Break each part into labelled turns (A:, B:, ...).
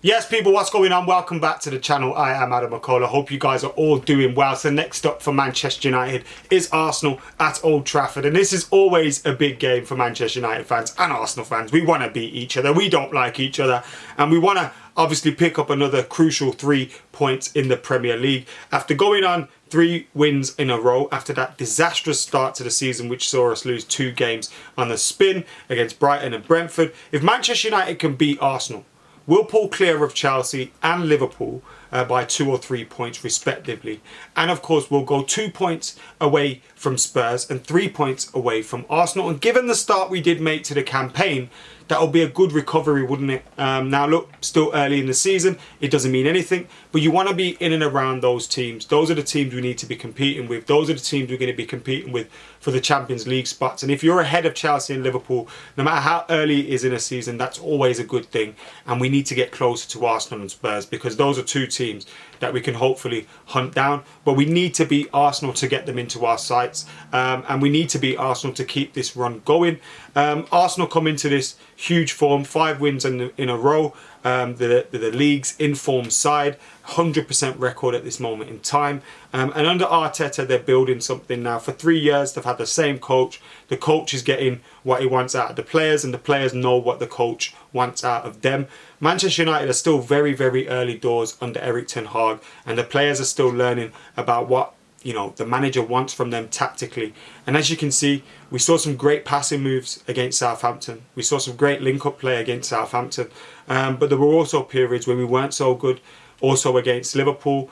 A: Yes, people, what's going on? Welcome back to the channel. I am AdamMcKola. Hope you guys are all doing well. So next up for Manchester United is Arsenal at Old Trafford. And this is always a big game for Manchester United fans and Arsenal fans. We want to beat each other. We don't like each other. And we want to obviously pick up another crucial 3 points in the Premier League. After going on 3 wins in a row after that disastrous start to the season, which saw us lose 2 games on the spin against Brighton and Brentford. If Manchester United can beat Arsenal, we'll pull clear of Chelsea and Liverpool by 2 or 3 points respectively. And of course, we'll go 2 points away from Spurs and 3 points away from Arsenal. And given the start we did make to the campaign, that'll be a good recovery, wouldn't it? Now look, still early in the season, it doesn't mean anything, but you want to be in and around those teams. Those are the teams we need to be competing with. Those are the teams we're going to be competing with for the Champions League spots. And if you're ahead of Chelsea and Liverpool, no matter how early it is in a season, that's always a good thing. And we need to get closer to Arsenal and Spurs because those are 2 teams that we can hopefully hunt down. But we need to beat Arsenal to get them into our sights. And we need to beat Arsenal to keep this run going. Arsenal come into this huge form, 5 wins in a row. The league's in-form side, 100% record at this moment in time. And under Arteta, they're building something now. For 3 years, they've had the same coach. The coach is getting what he wants out of the players, and the players know what the coach wants out of them. Manchester United are still very, very early doors under Erik ten Hag, and the players are still learning about what the manager wants from them tactically. And as you can see, we saw some great passing moves against Southampton. We saw some great link-up play against Southampton. But there were also periods when we weren't so good. Also against Liverpool,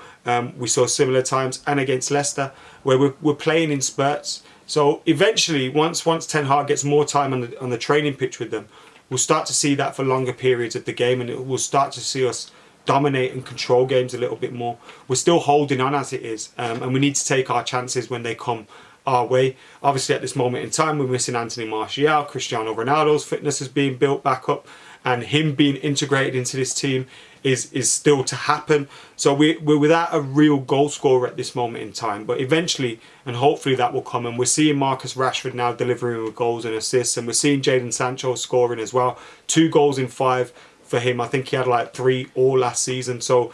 A: we saw similar times, and against Leicester, where we're playing in spurts. So eventually, once Ten Hag gets more time on the training pitch with them, we'll start to see that for longer periods of the game, and we'll start to see us dominate and control games a little bit more. We're still holding on as it is, and we need to take our chances when they come our way. Obviously at this moment in time we're missing Antony Martial. Cristiano Ronaldo's fitness is being built back up, and him being integrated into this team is still to happen. So we're without a real goal scorer at this moment in time, but eventually and hopefully that will come. And we're seeing Marcus Rashford now delivering with goals and assists, and we're seeing Jadon Sancho scoring as well. 2 goals in 5 for him. I think he had like 3 all last season. So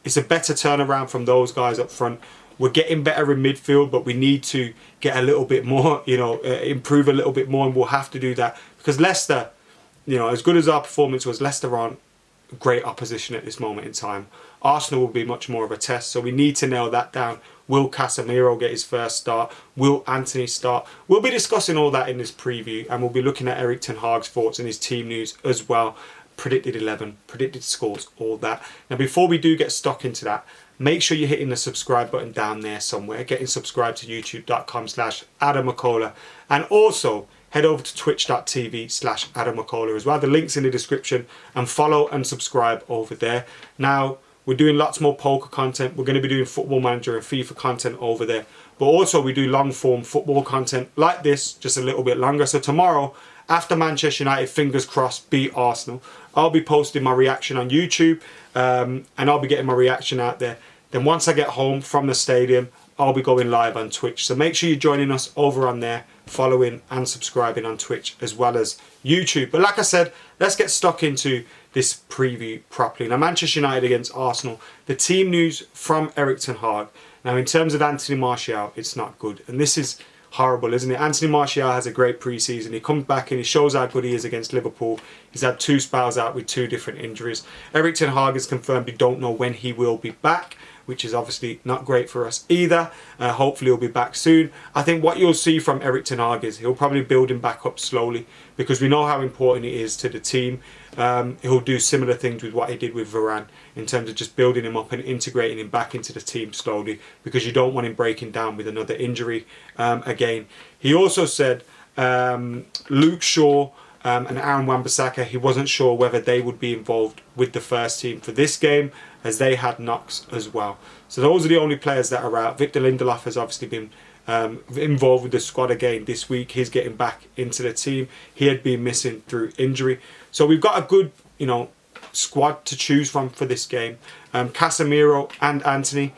A: it's a better turnaround from those guys up front. We're getting better in midfield, but we need to get a little bit more, improve a little bit more, and we'll have to do that because Leicester, as good as our performance was, Leicester aren't great opposition at this moment in time. Arsenal will be much more of a test, so we need to nail that down. Will Casemiro get his first start? Will Antony start? We'll be discussing all that in this preview, and we'll be looking at Erik ten Hag's thoughts and his team news as well. Predicted 11, predicted scores, all that. Now before we do get stuck into that, make sure you're hitting the subscribe button down there somewhere, getting subscribed to youtube.com/AdamMcKola, and also head over to twitch.tv/AdamMcKola as well. The link's in the description, and follow and subscribe over there. Now we're doing lots more poker content. We're going to be doing Football Manager and FIFA content over there, but also we do long form football content like this, just a little bit longer. So tomorrow, after Manchester United, fingers crossed, beat Arsenal, I'll be posting my reaction on YouTube, and I'll be getting my reaction out there. Then once I get home from the stadium, I'll be going live on Twitch. So make sure you're joining us over on there, following and subscribing on Twitch as well as YouTube. But like I said, let's get stuck into this preview properly. Now, Manchester United against Arsenal, the team news from Erik ten Hag. Now, in terms of Antony Martial, it's not good. And this is horrible, isn't it? Antony Martial has a great pre-season. He comes back and he shows how good he is against Liverpool. He's had 2 spells out with 2 different injuries. Erik ten Hag has confirmed he don't know when he will be back, which is obviously not great for us either. Hopefully he'll be back soon. I think what you'll see from Erik ten Hag is he'll probably build him back up slowly because we know how important it is to the team. He'll do similar things with what he did with Varane in terms of just building him up and integrating him back into the team slowly, because you don't want him breaking down with another injury again. He also said Luke Shaw and Aaron Wan-Bissaka, he wasn't sure whether they would be involved with the first team for this game, as they had knocks as well. So those are the only players that are out. Victor Lindelof has obviously been involved with the squad again this week. He's getting back into the team. He had been missing through injury. So we've got a good, squad to choose from for this game. Casemiro and Antony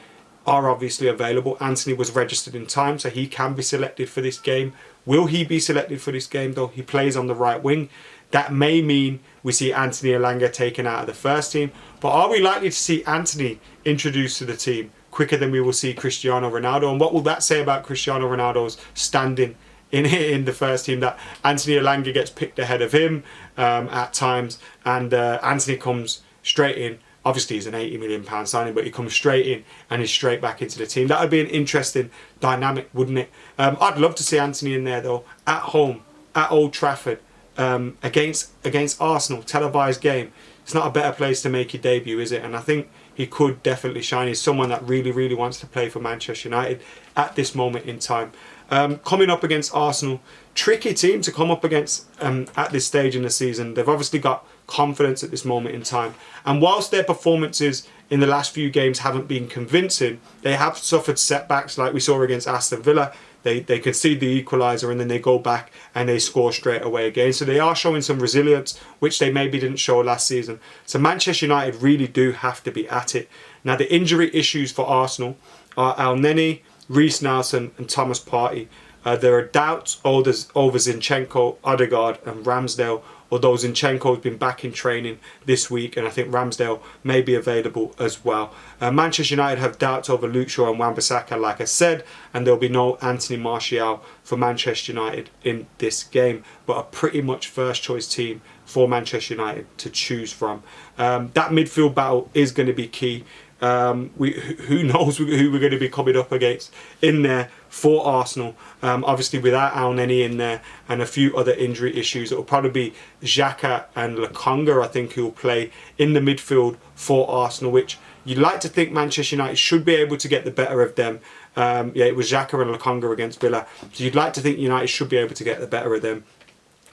A: are obviously available. Antony was registered in time, so he can be selected for this game. Will he be selected for this game though? He plays on the right wing. That may mean we see Anthony Elanga taken out of the first team, But are we likely to see Antony introduced to the team quicker than we will see Cristiano Ronaldo? And what will that say about Cristiano Ronaldo's standing in the first team, that Anthony Elanga gets picked ahead of him at times, and Antony comes straight in. Obviously he's an £80 million signing, but he comes straight in and is straight back into the team. That would be an interesting dynamic, wouldn't it? I'd love to see Antony in there though, at home, at Old Trafford, against Arsenal, televised game. It's not a better place to make your debut, is it? And I think he could definitely shine. He's someone that really, really wants to play for Manchester United at this moment in time. Coming up against Arsenal, tricky team to come up against at this stage in the season. They've obviously got confidence at this moment in time. And whilst their performances in the last few games haven't been convincing, they have suffered setbacks like we saw against Aston Villa. They concede the equaliser and then they go back and they score straight away again. So they are showing some resilience, which they maybe didn't show last season. So Manchester United really do have to be at it. Now the injury issues for Arsenal are Antony, Reece Nelson and Thomas Partey. There are doubts over Zinchenko, Odegaard and Ramsdale, although Zinchenko has been back in training this week and I think Ramsdale may be available as well. Manchester United have doubts over Luke Shaw and Wan-Bissaka, like I said, and there'll be no Anthony Martial for Manchester United in this game, but a pretty much first choice team for Manchester United to choose from. That midfield battle is going to be key. Who knows who we're going to be coming up against in there for Arsenal. Obviously without Antony in there and a few other injury issues, it will probably be Xhaka and Lokonga, I think, who will play in the midfield for Arsenal, which you'd like to think Manchester United should be able to get the better of them. Yeah, it was Xhaka and Lokonga against Villa, so you'd like to think United should be able to get the better of them.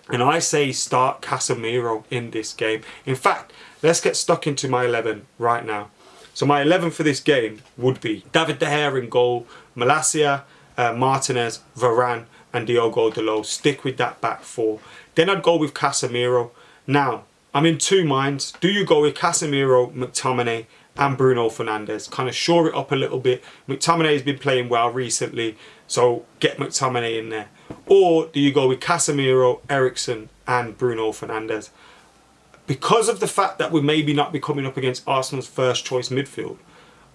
A: And I say start Casemiro in this game. In fact, let's get stuck into my 11 right now. So my 11 for this game would be David De Gea in goal, Malacia, Martinez, Varane and Diogo Dalot. Stick with that back four. Then I'd go with Casemiro. Now, I'm in two minds. Do you go with Casemiro, McTominay and Bruno Fernandes? Kind of shore it up a little bit. McTominay has been playing well recently, so get McTominay in there. Or do you go with Casemiro, Eriksen and Bruno Fernandes? Because of the fact that we maybe not be coming up against Arsenal's first choice midfield,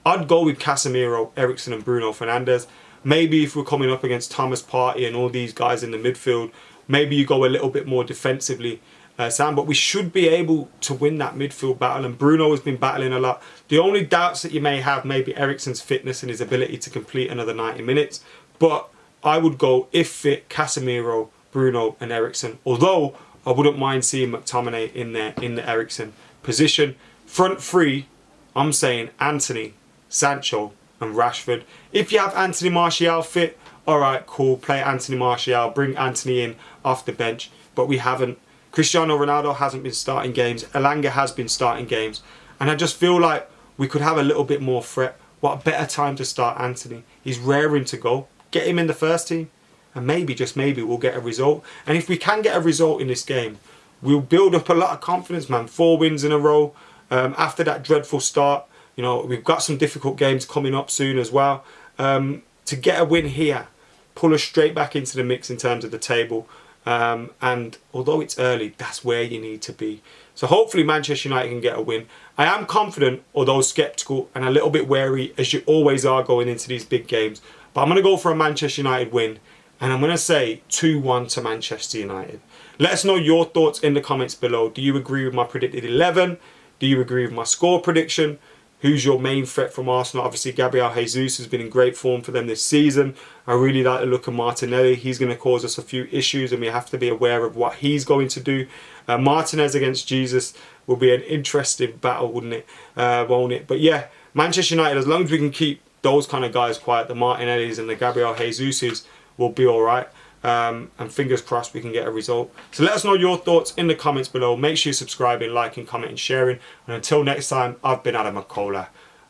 A: I'd go with Casemiro, Eriksen and Bruno Fernandes. Maybe if we're coming up against Thomas Partey and all these guys in the midfield, maybe you go a little bit more defensively, Sam. But we should be able to win that midfield battle, and Bruno has been battling a lot. The only doubts that you may have may be Eriksen's fitness and his ability to complete another 90 minutes. But I would go, if fit, Casemiro, Bruno and Eriksen. Although I wouldn't mind seeing McTominay in there in the Eriksen position. Front three, I'm saying Antony, Sancho and Rashford. If you have Anthony Martial fit, alright, cool, play Anthony Martial, bring Antony in off the bench. But we haven't. Cristiano Ronaldo hasn't been starting games. Elanga has been starting games. And I just feel like we could have a little bit more threat. What a better time to start Antony. He's raring to go. Get him in the first team. And maybe, just maybe, we'll get a result. And if we can get a result in this game, we'll build up a lot of confidence, man. 4 wins in a row. After that dreadful start, you know, we've got some difficult games coming up soon as well. To get a win here, pull us straight back into the mix in terms of the table. And although it's early, that's where you need to be. So hopefully Manchester United can get a win. I am confident, although sceptical and a little bit wary, as you always are going into these big games. But I'm going to go for a Manchester United win. And I'm going to say 2-1 to Manchester United. Let us know your thoughts in the comments below. Do you agree with my predicted 11? Do you agree with my score prediction? Who's your main threat from Arsenal? Obviously, Gabriel Jesus has been in great form for them this season. I really like the look of Martinelli. He's going to cause us a few issues and we have to be aware of what he's going to do. Martinez against Jesus will be an interesting battle, wouldn't it? Won't it? But yeah, Manchester United, as long as we can keep those kind of guys quiet, the Martinellis and the Gabriel Jesuses, will be alright. And fingers crossed we can get a result. So let us know your thoughts in the comments below. Make sure you're subscribing, liking, commenting, sharing. And until next time, I've been AdamMcKola.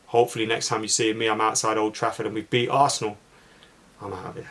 A: Hopefully next time you see me, I'm outside Old Trafford and we beat Arsenal. I'm out of here.